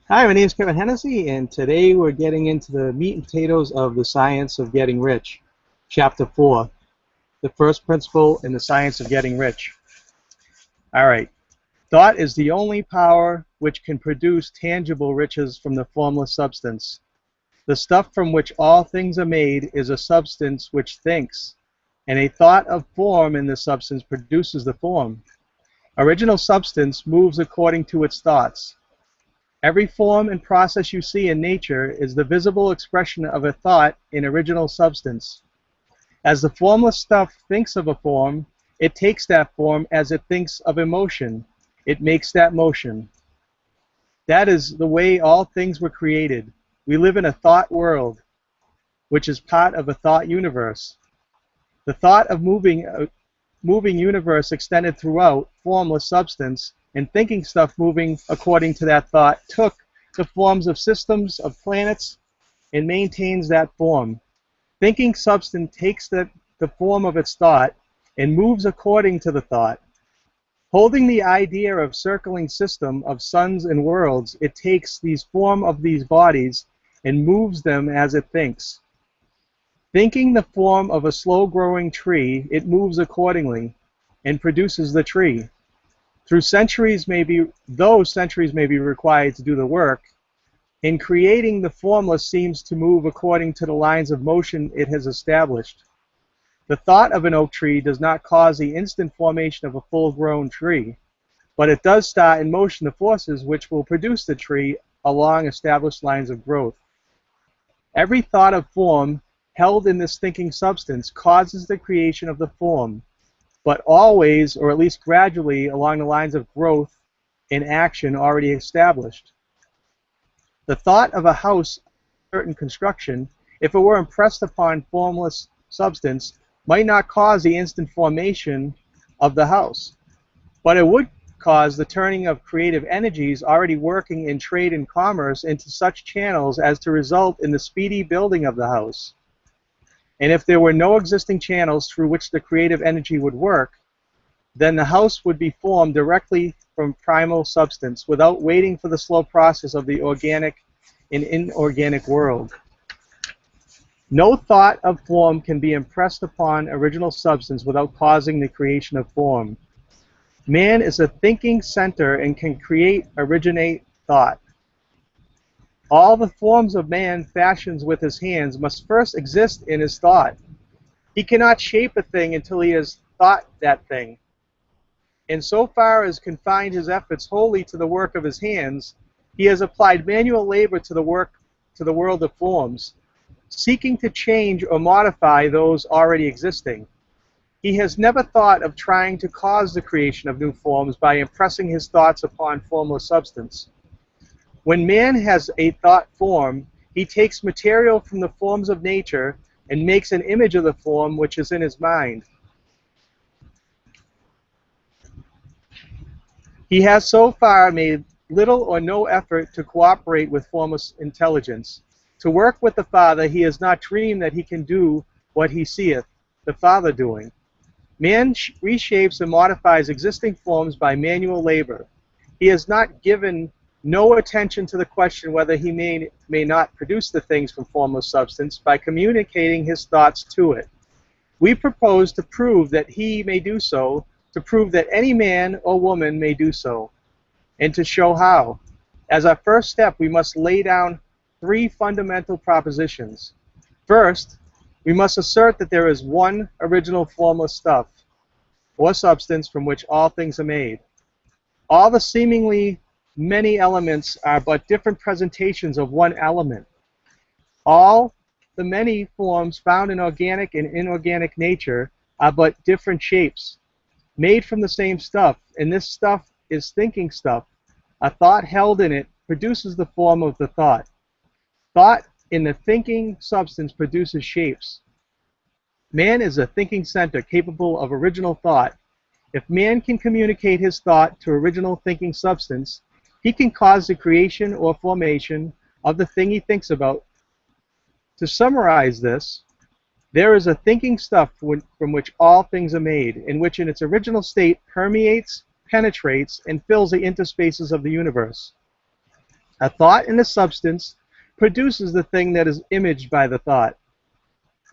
Hi, my name is Kevin Hennessy, and today we're getting into the meat and potatoes of the science of getting rich. Chapter 4, the first principle in the science of getting rich. All right, thought is the only power which can produce tangible riches from the formless substance. The stuff from which all things are made is a substance which thinks, and a thought of form in the substance produces the form. Original substance moves according to its thoughts. Every form and process you see in nature is the visible expression of a thought in original substance. As the formless stuff thinks of a form, it takes that form as it thinks of a motion. It makes that motion. That is the way all things were created. We live in a thought world, which is part of a thought universe. The thought of moving universe extended throughout formless substance, and thinking stuff moving according to that thought took the forms of systems of planets and maintains that form. Thinking substance takes the form of its thought and moves according to the thought. Holding the idea of circling system of suns and worlds, it takes these form of these bodies and moves them as it thinks. Thinking the form of a slow-growing tree, it moves accordingly and produces the tree. Though centuries may be required to do the work, in creating the formless seems to move according to the lines of motion it has established. The thought of an oak tree does not cause the instant formation of a full-grown tree, but it does start in motion the forces which will produce the tree along established lines of growth. Every thought of form held in this thinking substance causes the creation of the form, but always, or at least gradually, along the lines of growth in action already established. The thought of a house, certain construction, if it were impressed upon formless substance, might not cause the instant formation of the house, but it would cause the turning of creative energies already working in trade and commerce into such channels as to result in the speedy building of the house. And if there were no existing channels through which the creative energy would work, then the house would be formed directly from primal substance without waiting for the slow process of the organic and inorganic world. No thought of form can be impressed upon original substance without causing the creation of form. Man is a thinking center and can originate thought. All the forms of man fashions with his hands must first exist in his thought. He cannot shape a thing until he has thought that thing. And so far as confined his efforts wholly to the work of his hands, he has applied manual labor to the world of forms, seeking to change or modify those already existing. He has never thought of trying to cause the creation of new forms by impressing his thoughts upon formless substance. When man has a thought form, he takes material from the forms of nature and makes an image of the form which is in his mind. He has so far made little or no effort to cooperate with formless intelligence. To work with the Father, he has not dreamed that he can do what he seeth the Father doing. Man reshapes and modifies existing forms by manual labor. He has not given no attention to the question whether he may not produce the things from formless substance by communicating his thoughts to it. We propose to prove that he may do so, to prove that any man or woman may do so, and to show how. As our first step, we must lay down three fundamental propositions. First, we must assert that there is one original formless stuff, or substance, from which all things are made. All the seemingly many elements are but different presentations of one element. All the many forms found in organic and inorganic nature are but different shapes, made from the same stuff, and this stuff is thinking stuff. A thought held in it produces the form of the thought. Thought in the thinking substance produces shapes. Man is a thinking center capable of original thought. If man can communicate his thought to original thinking substance, he can cause the creation or formation of the thing he thinks about. To summarize this, there is a thinking stuff from which all things are made, in which in its original state permeates, penetrates, and fills the interspaces of the universe. A thought in a substance produces the thing that is imaged by the thought.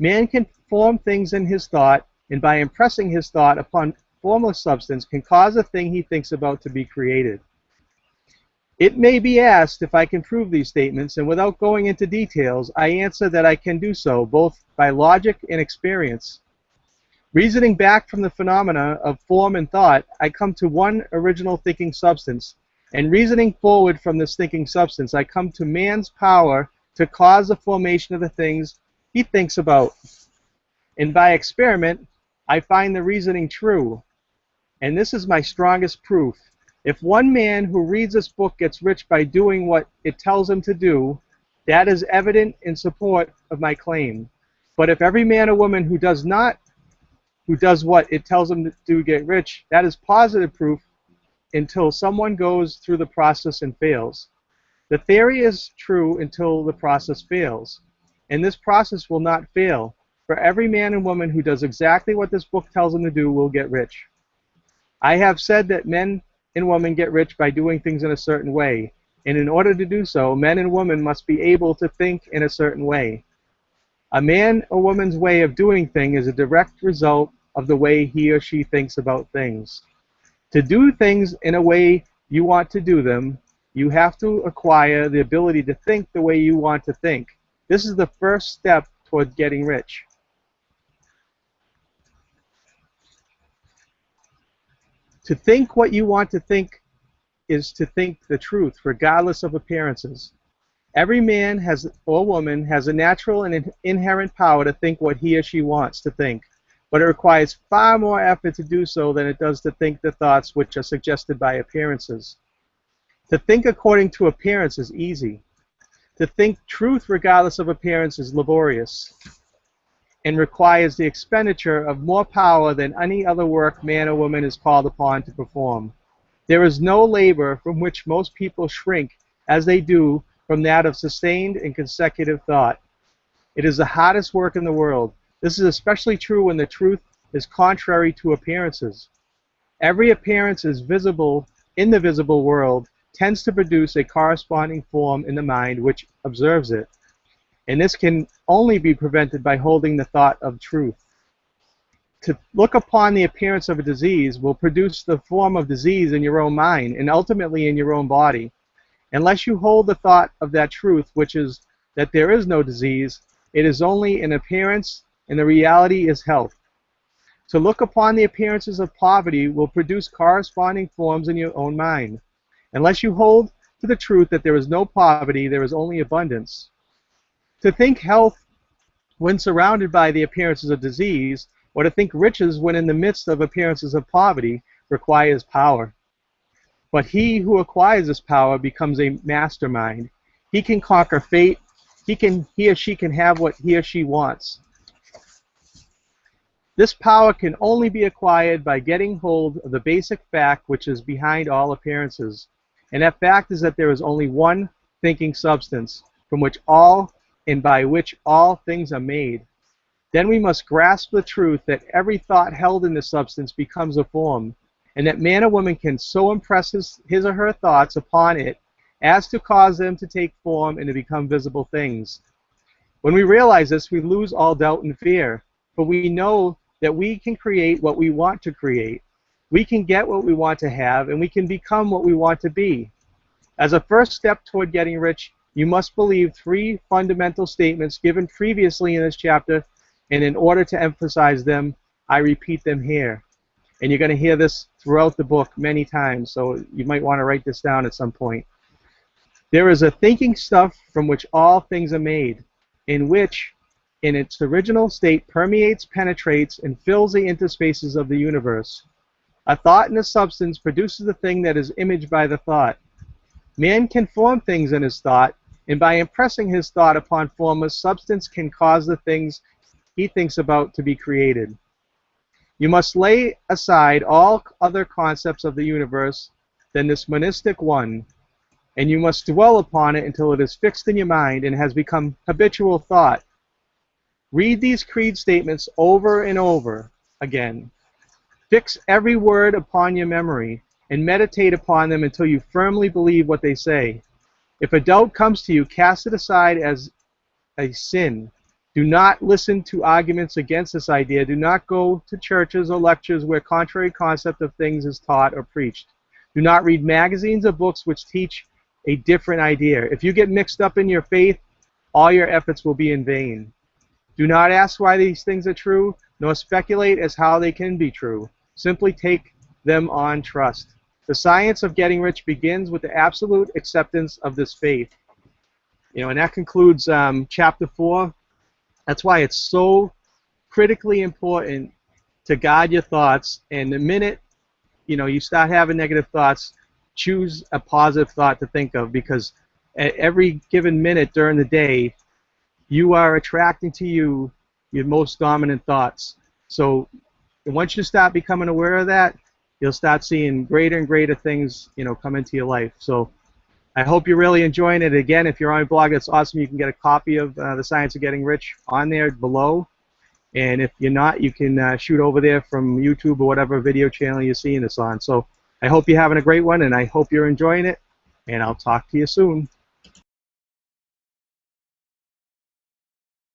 Man can form things in his thought, and by impressing his thought upon formless substance can cause the thing he thinks about to be created. It may be asked if I can prove these statements, and without going into details, I answer that I can do so, both by logic and experience. Reasoning back from the phenomena of form and thought, I come to one original thinking substance, and reasoning forward from this thinking substance, I come to man's power to cause the formation of the things he thinks about. And by experiment, I find the reasoning true. And this is my strongest proof. If one man who reads this book gets rich by doing what it tells him to do, that is evident in support of my claim. But if every man or woman who does what it tells them to do get rich, that is positive proof until someone goes through the process and fails. The theory is true until the process fails. And this process will not fail, for every man and woman who does exactly what this book tells them to do will get rich. I have said that men and women get rich by doing things in a certain way, and in order to do so, men and women must be able to think in a certain way. A man or woman's way of doing things is a direct result of the way he or she thinks about things. To do things in a way you want to do them, you have to acquire the ability to think the way you want to think. This is the first step toward getting rich. To think what you want to think is to think the truth, regardless of appearances. Every man or woman has a natural and inherent power to think what he or she wants to think, but it requires far more effort to do so than it does to think the thoughts which are suggested by appearances. To think according to appearance is easy. To think truth regardless of appearance is laborious and requires the expenditure of more power than any other work man or woman is called upon to perform. There is no labor from which most people shrink as they do from that of sustained and consecutive thought. It is the hardest work in the world. This is especially true when the truth is contrary to appearances. Every appearance is visible in the visible world tends to produce a corresponding form in the mind which observes it. And this can only be prevented by holding the thought of truth. To look upon the appearance of a disease will produce the form of disease in your own mind and ultimately in your own body. Unless you hold the thought of that truth, which is that there is no disease, it is only an appearance and the reality is health. To look upon the appearances of poverty will produce corresponding forms in your own mind. Unless you hold to the truth that there is no poverty, there is only abundance. To think health when surrounded by the appearances of disease, or to think riches when in the midst of appearances of poverty, requires power. But he who acquires this power becomes a mastermind. He can conquer fate. He or she can have what he or she wants. This power can only be acquired by getting hold of the basic fact which is behind all appearances. And that fact is that there is only one thinking substance, from which all and by which all things are made. Then we must grasp the truth that every thought held in this substance becomes a form, and that man or woman can so impress his or her thoughts upon it as to cause them to take form and to become visible things. When we realize this, we lose all doubt and fear, for we know that we can create what we want to create. We can get what we want to have, and we can become what we want to be. As a first step toward getting rich, you must believe 3 fundamental statements given previously in this chapter, and in order to emphasize them, I repeat them here. And you're going to hear this throughout the book many times, so you might want to write this down at some point. There is a thinking stuff from which all things are made, in which, in its original state, permeates, penetrates, and fills the interspaces of the universe. A thought in a substance produces the thing that is imaged by the thought. Man can form things in his thought, and by impressing his thought upon formless substance can cause the things he thinks about to be created. You must lay aside all other concepts of the universe than this monistic one, and you must dwell upon it until it is fixed in your mind and has become habitual thought. Read these creed statements over and over again. Fix every word upon your memory and meditate upon them until you firmly believe what they say. If a doubt comes to you, cast it aside as a sin. Do not listen to arguments against this idea. Do not go to churches or lectures where contrary concept of things is taught or preached. Do not read magazines or books which teach a different idea. If you get mixed up in your faith, all your efforts will be in vain. Do not ask why these things are true, nor speculate as how they can be true. Simply take them on trust. The science of getting rich begins with the absolute acceptance of this faith. And that concludes chapter 4. That's why it's so critically important to guard your thoughts. And the minute you start having negative thoughts, choose a positive thought to think of, because at every given minute during the day, you are attracting to you your most dominant thoughts. So once you start becoming aware of that, you'll start seeing greater and greater things come into your life. So I hope you're really enjoying it. Again, if you're on my blog, that's awesome. You can get a copy of The Science of Getting Rich on there below. And if you're not, you can shoot over there from YouTube or whatever video channel you're seeing this on. So I hope you're having a great one, and I hope you're enjoying it. And I'll talk to you soon.